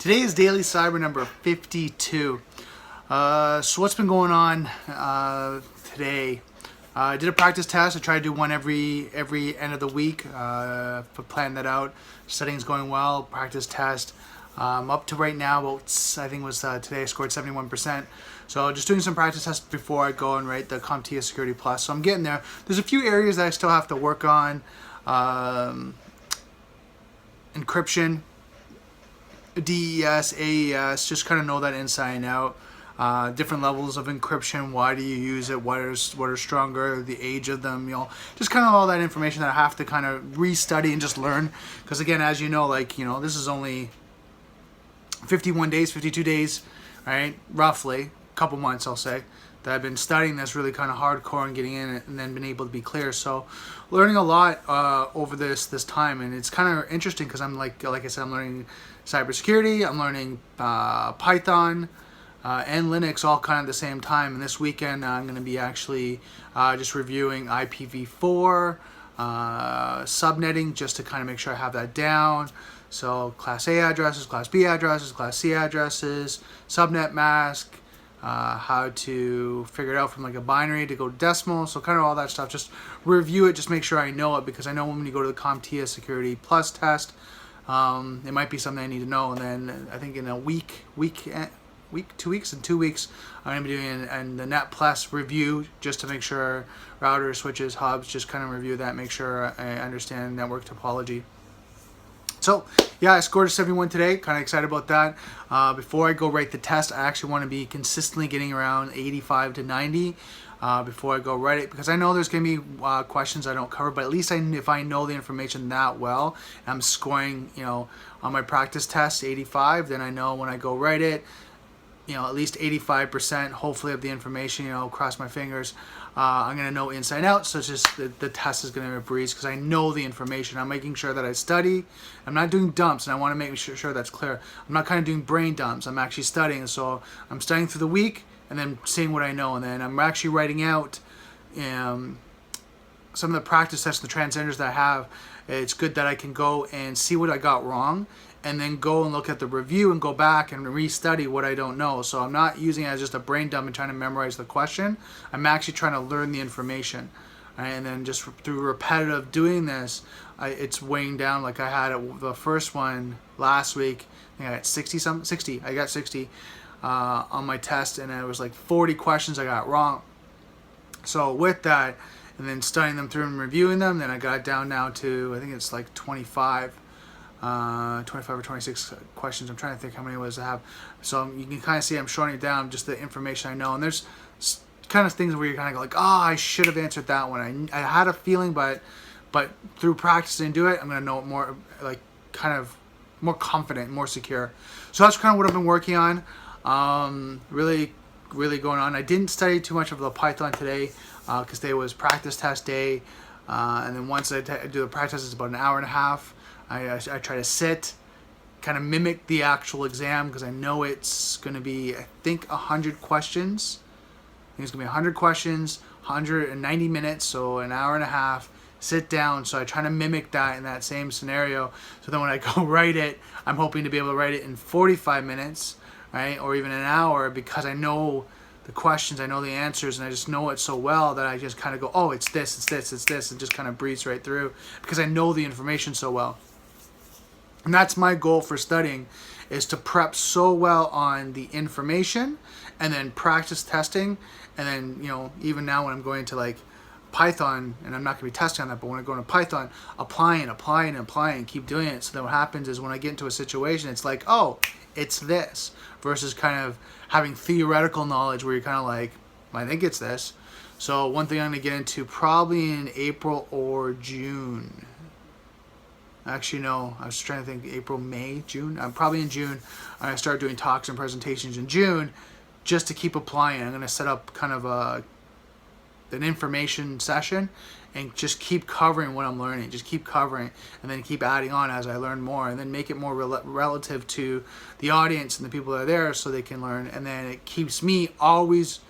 Today is Daily Cyber number 52. So what's been going on today? I did a practice test. I try to do one every end of the week. Plan that out. Studying's going well. Practice test. Up to right now, about, I think it was today I scored 71%. So just doing some practice tests before I go and write the CompTIA Security Plus. So I'm getting there. There's a few areas that I still have to work on. Encryption, DES, AES, just kind of know that inside and out. Different levels of encryption, why do you use it, what are stronger, the age of them, just kind of all that information that I have to kind of restudy and just learn. Because again, as you know, this is only 51 days, 52 days, right? Roughly, a couple months, I'll say, that I've been studying this really kind of hardcore and getting in it and then been able to be clear. So learning a lot over this time, and it's kind of interesting because I'm like I said, I'm learning cybersecurity, I'm learning Python and Linux all kind of at the same time. And this weekend I'm going to be actually just reviewing IPv4, subnetting, just to kind of make sure I have that down. So Class A addresses, Class B addresses, Class C addresses, subnet mask, how to figure it out from like a binary to go to decimal, so kind of all that stuff. Just review it, just make sure I know it, because I know when you go to the CompTIA Security Plus test, it might be something I need to know. And then I think in a week, 2 weeks, in 2 weeks, I'm going to be doing the Net Plus review, just to make sure routers, switches, hubs, just kind of review that, make sure I understand network topology. So yeah, I scored a 71 today, kind of excited about that. Before I go write the test, I actually want to be consistently getting around 85 to 90 before I go write it, because I know there's going to be questions I don't cover, but at least if I know the information that well, I'm scoring, on my practice test 85, then I know when I go write it, at least 85% hopefully of the information, cross my fingers, I'm going to know inside and out. So it's just the test is going to be a breeze because I know the information. I'm making sure that I study. I'm not doing dumps, and I want to make sure that's clear. I'm not kind of doing brain dumps. I'm actually studying. So I'm studying through the week and then seeing what I know, and then I'm actually writing out some of the practice tests, the transcenders that I have. It's good that I can go and see what I got wrong, and then go and look at the review and go back and restudy what I don't know. So I'm not using it as just a brain dump and trying to memorize the question. I'm actually trying to learn the information. Right? And then just through repetitive doing this, it's weighing down. Like I had the first one last week, I think I got 60. I got 60 on my test, and it was like 40 questions I got wrong. So with that, and then studying them through and reviewing them, then I got down now to, I think it's like 25 or 26 questions. I'm trying to think how many it was I have. So you can kind of see I'm shorting it down, just the information I know. And there's kind of things where you're kind of go like, oh, I should have answered that one. I had a feeling, but through practicing and do it, I'm going to know it more, like kind of more confident, more secure. So that's kind of what I've been working on. Really going on. I didn't study too much of the Python today because today was practice test day. And then once I do the practice, it's about an hour and a half. I try to sit, kind of mimic the actual exam, because I know it's going to be, I think, 100 questions. I think it's going to be 100 questions, 190 minutes, so an hour and a half, sit down. So I try to mimic that in that same scenario. So then when I go write it, I'm hoping to be able to write it in 45 minutes, right, or even an hour, because I know the questions, I know the answers, and I just know it so well that I just kind of go, oh, it's this, and just kind of breeze right through, because I know the information so well. And that's my goal for studying, is to prep so well on the information and then practice testing. And then, even now when I'm going to like Python, and I'm not going to be testing on that, but when I go into Python, applying, keep doing it. So then what happens is when I get into a situation, it's like, oh, it's this, versus kind of having theoretical knowledge where you're kind of like, I think it's this. So one thing I'm going to get into probably in April or June. Actually, no, I was trying to think April, May, June. Probably in June. I'm going to start doing talks and presentations in June just to keep applying. I'm going to set up kind of an information session and just keep covering what I'm learning. Just keep covering, and then keep adding on as I learn more, and then make it more relative to the audience and the people that are there so they can learn. And then it keeps me always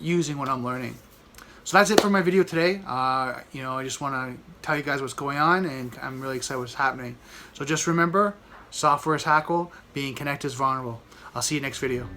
using what I'm learning. So that's it for my video today. I just want to tell you guys what's going on, and I'm really excited what's happening. So just remember, Software is hackable, being connected is vulnerable. I'll see you next video.